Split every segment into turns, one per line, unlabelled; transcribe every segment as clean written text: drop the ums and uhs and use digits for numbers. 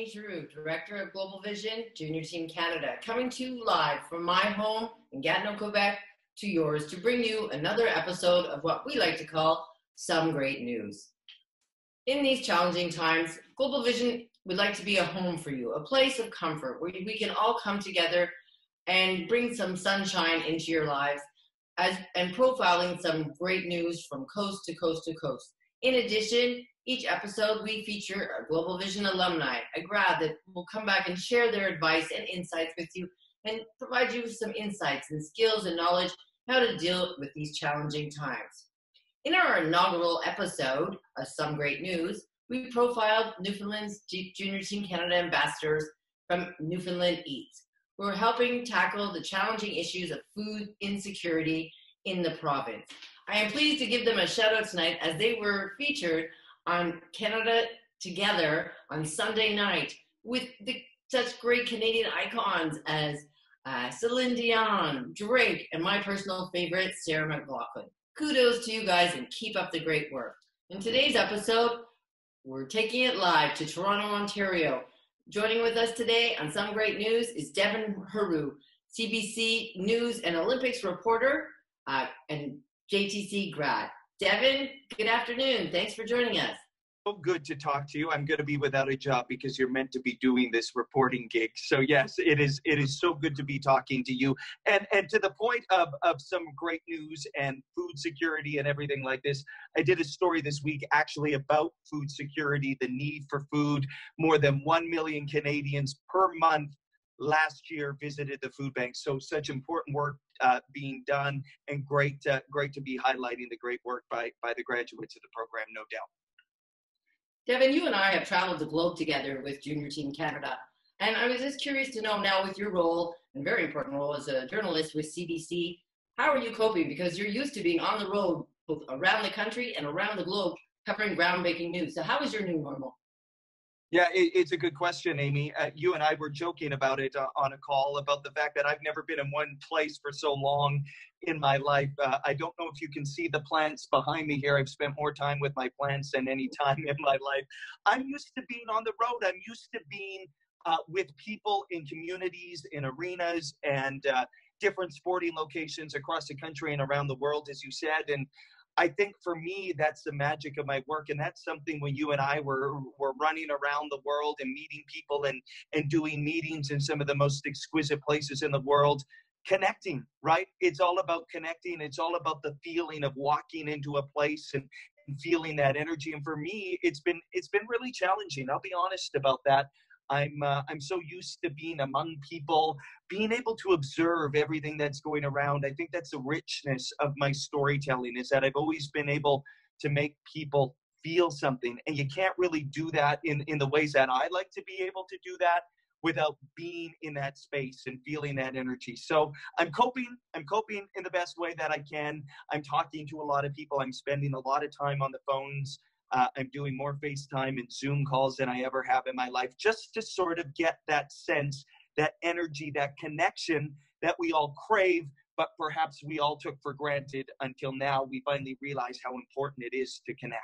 Heroux, Director of Global Vision, Junior Team Canada, coming to you live from my home in Gatineau, Quebec, to yours to bring you another episode of what we like to call Some Great News. In these challenging times, Global Vision would like to be a home for you, a place of comfort where we can all come together and bring some sunshine into your lives and profiling some great news from coast to coast to coast. In addition, each episode we feature a Global Vision alumni, a grad that will come back and share their advice and insights with you and provide you with some insights and skills and knowledge how to deal with these challenging times. In our inaugural episode of Some Great News, we profiled Newfoundland's Junior Team Canada ambassadors from Newfoundland Eats, who are helping tackle the challenging issues of food insecurity in the province. I am pleased to give them a shout out tonight as they were featured on Canada Together on Sunday night with such great Canadian icons as Celine Dion, Drake, and my personal favorite, Sarah McLachlan. Kudos to you guys and keep up the great work. In today's episode, we're taking it live to Toronto, Ontario. Joining with us today on Some Great News is Devin Heroux, CBC News and Olympics reporter and JTC grad. Devin, good afternoon. Thanks for joining us.
So good to talk to you. I'm going to be without a job because you're meant to be doing this reporting gig. So yes, it is so good to be talking to you. And to the point of some great news and food security and everything like this, I did a story this week actually about food security, the need for food. More than 1 million Canadians per month last year visited the food bank. So such important work being done, and great to be highlighting the great work by the graduates of the program, no doubt.
Devin, you and I have traveled the globe together with Junior Team Canada. And I was just curious to know now, with your role, and very important role as a journalist with CBC, how are you coping? Because you're used to being on the road both around the country and around the globe covering groundbreaking news. So how is your new normal?
Yeah, it's a good question, Amy. You and I were joking about it on a call about the fact that I've never been in one place for so long in my life. I don't know if you can see the plants behind me here. I've spent more time with my plants than any time in my life. I'm used to being on the road. I'm used to being with people in communities, in arenas, and different sporting locations across the country and around the world, as you said. And I think for me, that's the magic of my work. And that's something when you and I were running around the world and meeting people and doing meetings in some of the most exquisite places in the world, connecting, right? It's all about connecting. It's all about the feeling of walking into a place and feeling that energy. And for me, it's been really challenging. I'll be honest about that. I'm so used to being among people, being able to observe everything that's going around. I think that's the richness of my storytelling, is that I've always been able to make people feel something. And you can't really do that in the ways that I like to be able to do that without being in that space and feeling that energy. So I'm coping in the best way that I can. I'm talking to a lot of people. I'm spending a lot of time on the phones. I'm doing more FaceTime and Zoom calls than I ever have in my life, just to sort of get that sense, that energy, that connection that we all crave, but perhaps we all took for granted until now we finally realize how important it is to connect.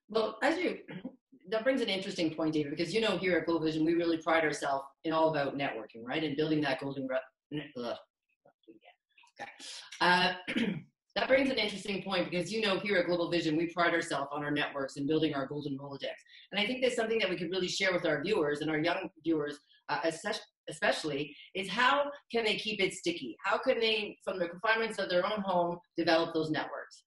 Well, that brings an interesting point, David, because here at Global Vision, we really pride ourselves in all about networking, right? And building that golden... That brings an interesting point because, here at Global Vision, we pride ourselves on our networks and building our golden Rolodex. And I think that's something that we could really share with our viewers and our young viewers, especially, is how can they keep it sticky? How can they, from the confinements of their own home, develop those networks?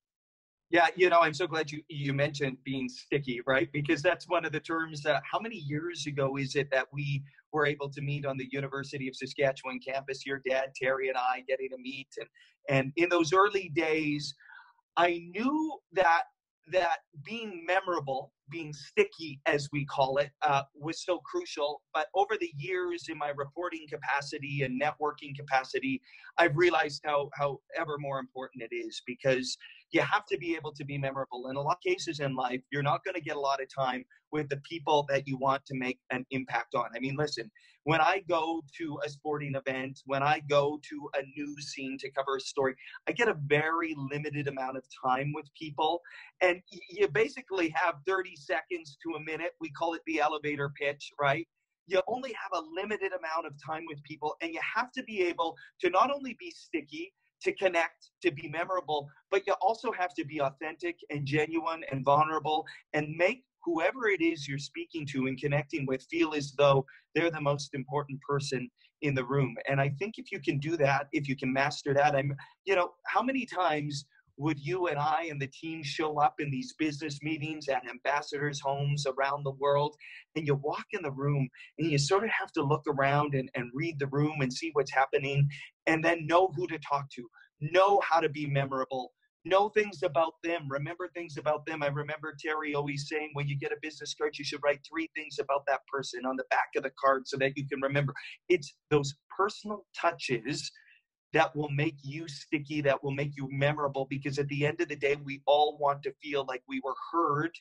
Yeah, I'm so glad you mentioned being sticky, right? Because that's one of the terms. How many years ago is it that we were able to meet on the University of Saskatchewan campus? Your dad, Terry, and I getting to meet. And in those early days, I knew that being memorable, being sticky, as we call it, was so crucial. But over the years in my reporting capacity and networking capacity, I've realized how ever more important it is, because You have to be able to be memorable. In a lot of cases in life, you're not going to get a lot of time with the people that you want to make an impact on. I mean, listen, when I go to a sporting event, when I go to a news scene to cover a story, I get a very limited amount of time with people. And you basically have 30 seconds to a minute. We call it the elevator pitch, right? You only have a limited amount of time with people, and you have to be able to not only be sticky, to connect, to be memorable, but you also have to be authentic and genuine and vulnerable and make whoever it is you're speaking to and connecting with feel as though they're the most important person in the room. And I think if you can do that, if you can master that, how many times would you and I and the team show up in these business meetings at ambassadors' homes around the world, and you walk in the room and you sort of have to look around and read the room and see what's happening, and then know who to talk to, know how to be memorable, know things about them, remember things about them. I remember Terry always saying, when you get a business card, you should write 3 things about that person on the back of the card so that you can remember. It's those personal touches that will make you sticky, that will make you memorable, because at the end of the day, we all want to feel like we were heard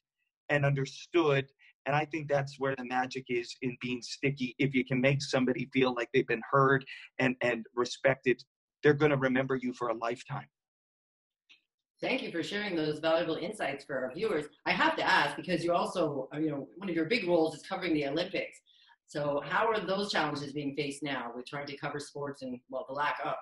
and understood. And I think that's where the magic is in being sticky. If you can make somebody feel like they've been heard and respected, they're going to remember you for a lifetime.
Thank you for sharing those valuable insights for our viewers. I have to ask, because you also, one of your big roles is covering the Olympics. So how are those challenges being faced now with trying to cover sports and, well, the lack of?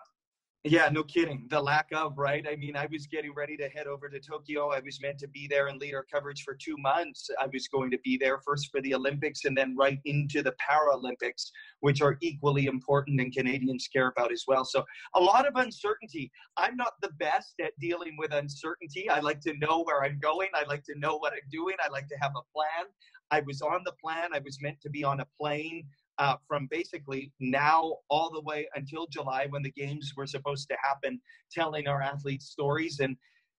Yeah, no kidding. The lack of, right? I mean, I was getting ready to head over to Tokyo. I was meant to be there and lead our coverage for 2 months. I was going to be there first for the Olympics and then right into the Paralympics, which are equally important and Canadians care about as well. So a lot of uncertainty. I'm not the best at dealing with uncertainty. I like to know where I'm going. I like to know what I'm doing. I like to have a plan. I was on the plan. I was meant to be on a plane from basically now all the way until July, when the games were supposed to happen, telling our athletes stories. And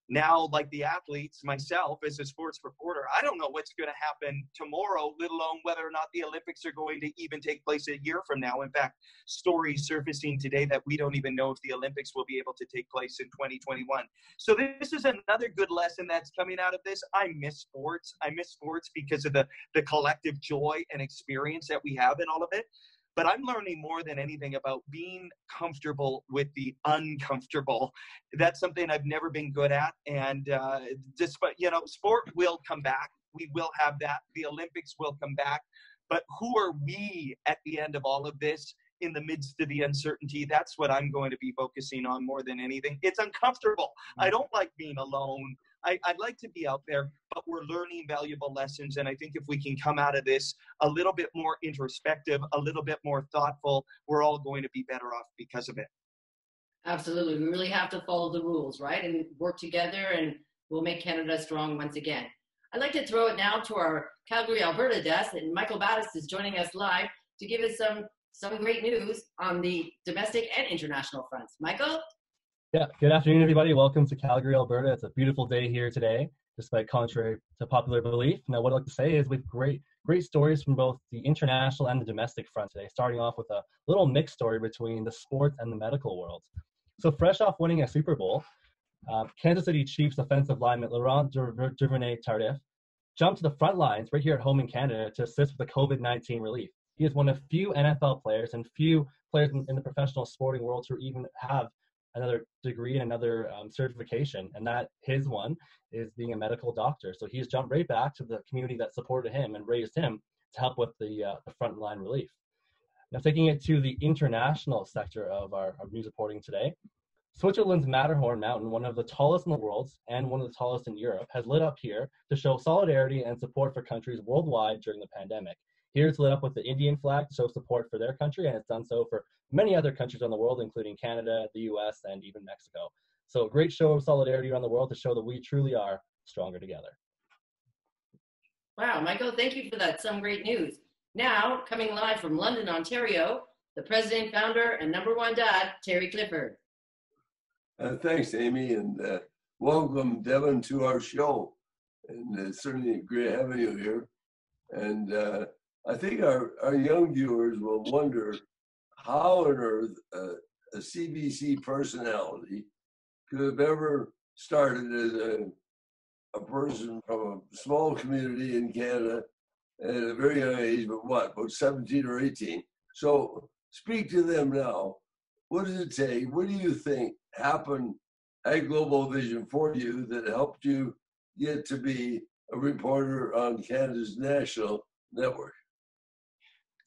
now, like the athletes, myself as a sports reporter, I don't know what's going to happen tomorrow, let alone whether or not the Olympics are going to even take place a year from now. In fact, stories surfacing today that we don't even know if the Olympics will be able to take place in 2021. So this is another good lesson that's coming out of this. I miss sports. I miss sports because of the collective joy and experience that we have in all of it. But I'm learning more than anything about being comfortable with the uncomfortable. That's something I've never been good at. And despite, sport will come back. We will have that. The Olympics will come back. But who are we at the end of all of this in the midst of the uncertainty? That's what I'm going to be focusing on more than anything. It's uncomfortable. I don't like being alone. I'd like to be out there, but we're learning valuable lessons. And I think if we can come out of this a little bit more introspective, a little bit more thoughtful, we're all going to be better off because of it.
Absolutely. We really have to follow the rules, right? And work together, and we'll make Canada strong once again. I'd like to throw it now to our Calgary, Alberta desk, and Michael Battis is joining us live to give us some great news on the domestic and international fronts. Michael?
Yeah, good afternoon, everybody. Welcome to Calgary, Alberta. It's a beautiful day here today, despite contrary to popular belief. Now, what I'd like to say is we have great stories from both the international and the domestic front today, starting off with a little mixed story between the sports and the medical world. So fresh off winning a Super Bowl, Kansas City Chiefs offensive lineman Laurent Duvernay-Tardif jumped to the front lines right here at home in Canada to assist with the COVID-19 relief. He is one of few NFL players and few players in the professional sporting world to even have another degree and another certification, and that his one is being a medical doctor. So he's jumped right back to the community that supported him and raised him to help with the frontline relief. Now, taking it to the international sector of our news reporting today, Switzerland's Matterhorn mountain, one of the tallest in the world and one of the tallest in Europe, has lit up here to show solidarity and support for countries worldwide during the pandemic. Here it's lit up with the Indian flag to show support for their country, and it's done so for many other countries in the world, including Canada, the US, and even Mexico. So a great show of solidarity around the world to show that we truly are stronger together.
Wow, Michael, thank you for that. Some great news. Now, coming live from London, Ontario, the president, founder, and #1 dad, Terry Clifford.
Thanks, Amy, and welcome, Devin, to our show. And it's certainly great having you here. And I think our young viewers will wonder how on earth a CBC personality could have ever started as a person from a small community in Canada at a very young age, but what, about 17 or 18. So speak to them now. What does it take? What do you think happened at Global Vision for you that helped you get to be a reporter on Canada's national network?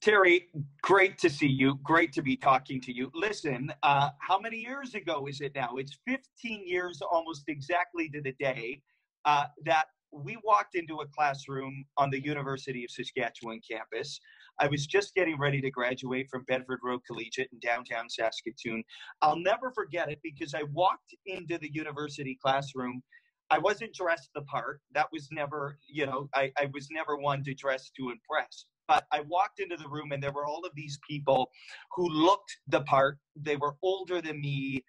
Terry, great to see you. Great to be talking to you. Listen, how many years ago is it now? It's 15 years almost exactly to the day that we walked into a classroom on the University of Saskatchewan campus. I was just getting ready to graduate from Bedford Road Collegiate in downtown Saskatoon. I'll never forget it because I walked into the university classroom. I wasn't dressed the part. That was never, I was never one to dress to impress. But I walked into the room and there were all of these people who looked the part. They were older than me.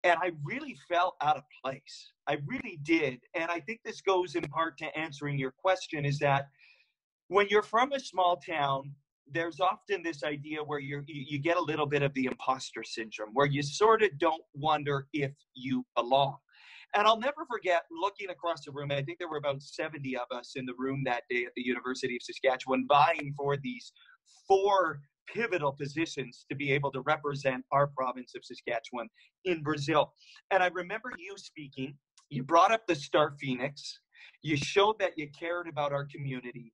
And I really felt out of place. I really did. And I think this goes in part to answering your question, is that when you're from a small town, there's often this idea where you get a little bit of the imposter syndrome, where you sort of don't wonder if you belong. And I'll never forget looking across the room. I think there were about 70 of us in the room that day at the University of Saskatchewan vying for these 4 pivotal positions to be able to represent our province of Saskatchewan in Brazil. And I remember you speaking. You brought up the Star Phoenix. You showed that you cared about our community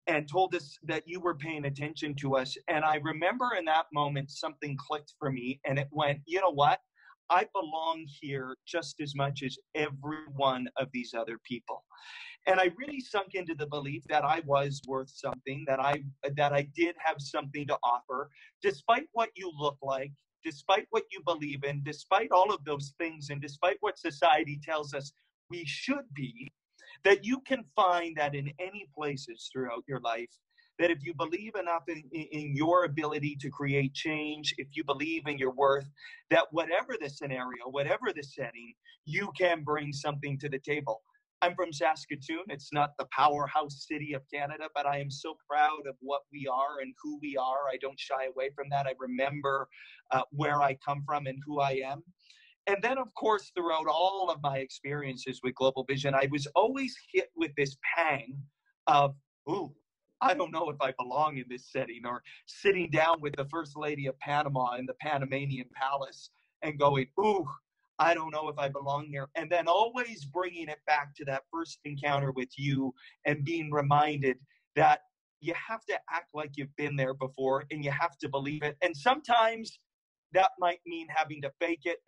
and told us that you were paying attention to us. And I remember in that moment, something clicked for me and it went, you know what? I belong here just as much as every one of these other people. And I really sunk into the belief that I was worth something, that I did have something to offer, despite what you look like, despite what you believe in, despite all of those things, and despite what society tells us we should be, that you can find that in any places throughout your life, that if you believe enough in your ability to create change, if you believe in your worth, that whatever the scenario, whatever the setting, you can bring something to the table. I'm from Saskatoon. It's not the powerhouse city of Canada, but I am so proud of what we are and who we are. I don't shy away from that. I remember where I come from and who I am. And then, of course, throughout all of my experiences with Global Vision, I was always hit with this pang of, ooh, I don't know if I belong in this setting, or sitting down with the First Lady of Panama in the Panamanian Palace and going, ooh, I don't know if I belong here. And then always bringing it back to that first encounter with you and being reminded that you have to act like you've been there before and you have to believe it. And sometimes that might mean having to fake it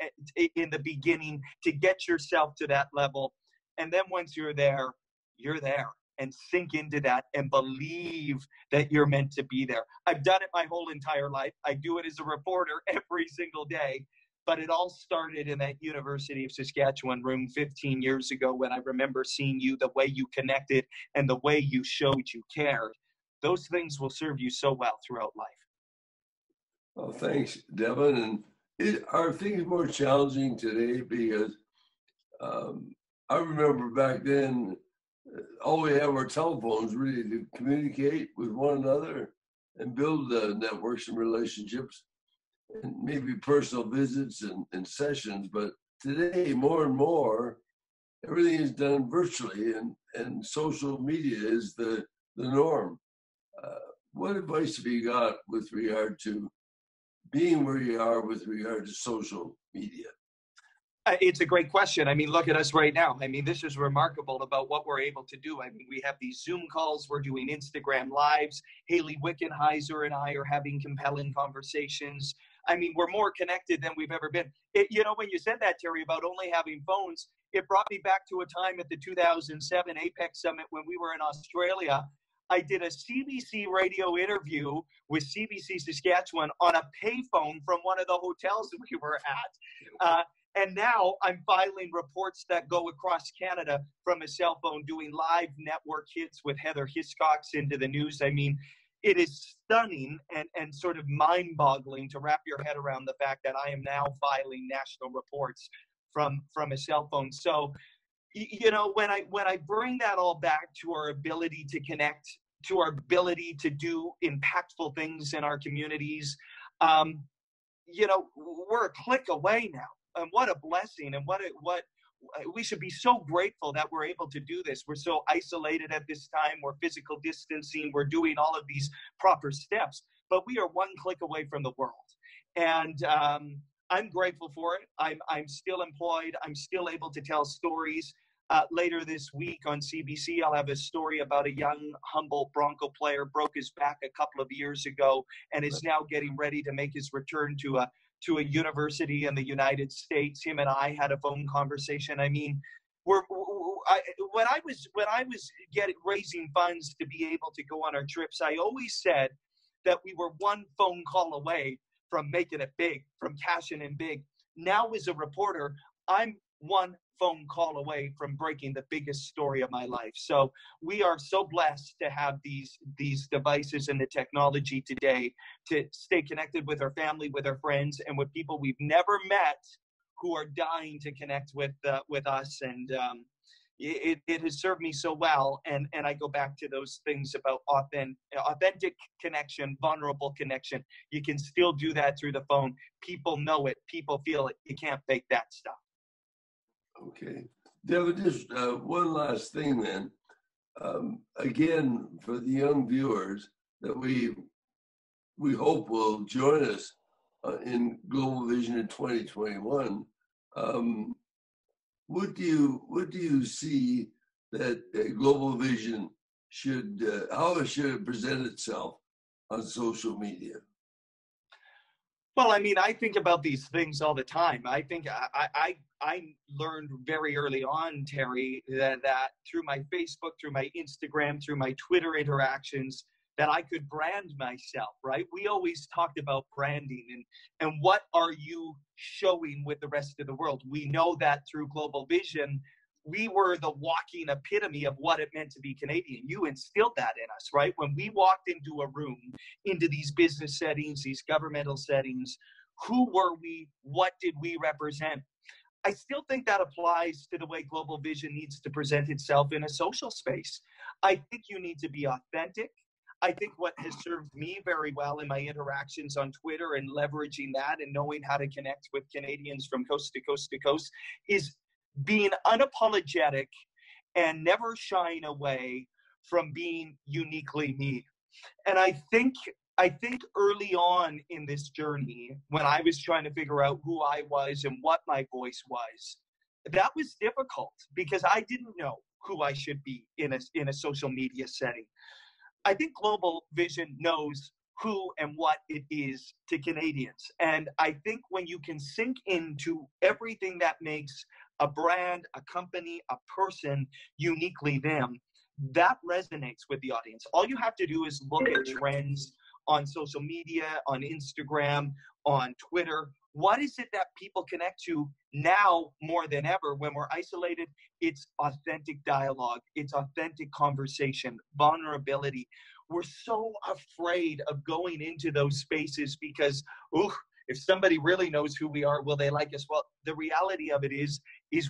in the beginning to get yourself to that level. And then once you're there, and sink into that and believe that you're meant to be there. I've done it my whole entire life. I do it as a reporter every single day, but it all started in that University of Saskatchewan room 15 years ago when I remember seeing you, the way you connected and the way you showed you cared. Those things will serve you so well throughout life.
Well, thanks, Devin. And are things more challenging today? Because I remember back then, all we had were telephones really to communicate with one another and build networks and relationships and maybe personal visits and sessions. But today, more and more, everything is done virtually and social media is the norm. What advice have you got with regard to being where you are with regard to social media?
It's a great question. I mean, look at us right now. I mean, this is remarkable about what we're able to do. I mean, we have these Zoom calls. We're doing Instagram lives. Haley Wickenheiser and I are having compelling conversations. I mean, we're more connected than we've ever been. When you said that, Terry, about only having phones, it brought me back to a time at the 2007 APEC Summit when we were in Australia. I did a CBC radio interview with CBC Saskatchewan on a payphone from one of the hotels we were at. And now I'm filing reports that go across Canada from a cell phone, doing live network hits with Heather Hiscox into the news. I mean, it is stunning and sort of mind-boggling to wrap your head around the fact that I am now filing national reports from a cell phone. So, when I bring that all back to our ability to connect, to our ability to do impactful things in our communities, we're a click away now. And what a blessing, and what we should be so grateful that we're able to do this. We're so isolated at this time. We're physical distancing. We're doing all of these proper steps, but we are one click away from the world. And I'm grateful for it. I'm still employed. I'm still able to tell stories. Later this week on CBC, I'll have a story about a young, humble Bronco player, broke his back a couple of years ago, and is now getting ready to make his return to a university in the United States. Him and I had a phone conversation. I mean, when I was raising funds to be able to go on our trips, I always said that we were one phone call away from making it big, from cashing in big. Now, as a reporter, I'm one phone call away from breaking the biggest story of my life. So we are so blessed to have these devices and the technology today to stay connected with our family, with our friends, and with people we've never met who are dying to connect with us. And it has served me so well. And I go back to those things about authentic connection, vulnerable connection. You can still do that through the phone. People know it. People feel it. You can't fake that stuff.
Okay. Devin, just one last thing then. Again, for the young viewers that we hope will join us in Global Vision in 2021, what do you see that Global Vision should, how it should present itself on social media?
Well, I mean, I think about these things all the time. I think I learned very early on, Terry, that through my Facebook, through my Instagram, through my Twitter interactions, that I could brand myself, right? We always talked about branding and what are you showing with the rest of the world? We know that through Global Vision, we were the walking epitome of what it meant to be Canadian. You instilled that in us, right? When we walked into a room, into these business settings, these governmental settings, who were we? What did we represent? I still think that applies to the way Global Vision needs to present itself in a social space. I think you need to be authentic. I think what has served me very well in my interactions on Twitter and leveraging that and knowing how to connect with Canadians from coast to coast to coast is being unapologetic and never shying away from being uniquely me. And I think early on in this journey, when I was trying to figure out who I was and what my voice was, that was difficult because I didn't know who I should be in a social media setting. I think Global Vision knows who and what it is to Canadians. And I think when you can sink into everything that makes a brand, a company, a person uniquely them, that resonates with the audience. All you have to do is look at trends on social media, on Instagram, on Twitter. What is it that people connect to now more than ever when we're isolated? It's authentic dialogue. It's authentic conversation, vulnerability. We're so afraid of going into those spaces because, if somebody really knows who we are, will they like us? Well, the reality of it is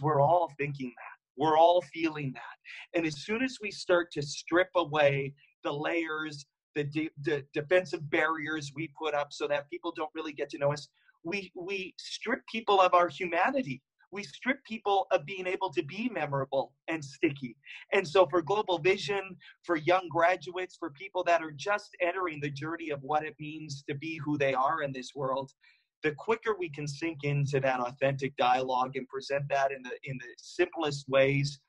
we're all thinking that. We're all feeling that. And as soon as we start to strip away the layers, the defensive barriers we put up so that people don't really get to know us, we strip people of our humanity. We strip people of being able to be memorable and sticky. And so for Global Vision, for young graduates, for people that are just entering the journey of what it means to be who they are in this world, the quicker we can sink into that authentic dialogue and present that in the simplest ways,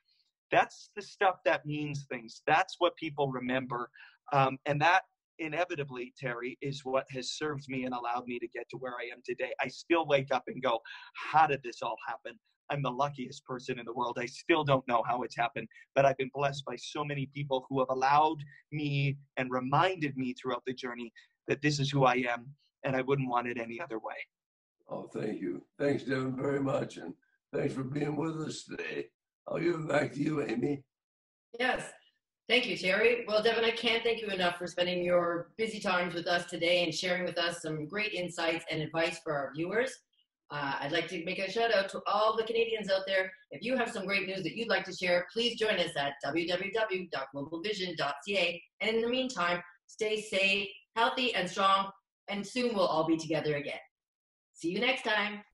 that's the stuff that means things. That's what people remember. And that inevitably, Terry, is what has served me and allowed me to get to where I am today. I still wake up and go, how did this all happen? I'm the luckiest person in the world. I still don't know how it's happened, but I've been blessed by so many people who have allowed me and reminded me throughout the journey that this is who I am, and I wouldn't want it any other way.
Oh, thank you. Thanks, Devin, very much, and thanks for being with us today. I'll give it back to you, Amy.
Yes. Thank you, Terry. Well, Devin, I can't thank you enough for spending your busy times with us today and sharing with us some great insights and advice for our viewers. I'd like to make a shout out to all the Canadians out there. If you have some great news that you'd like to share, please join us at www.globalvision.ca. And in the meantime, stay safe, healthy, and strong, and soon we'll all be together again. See you next time.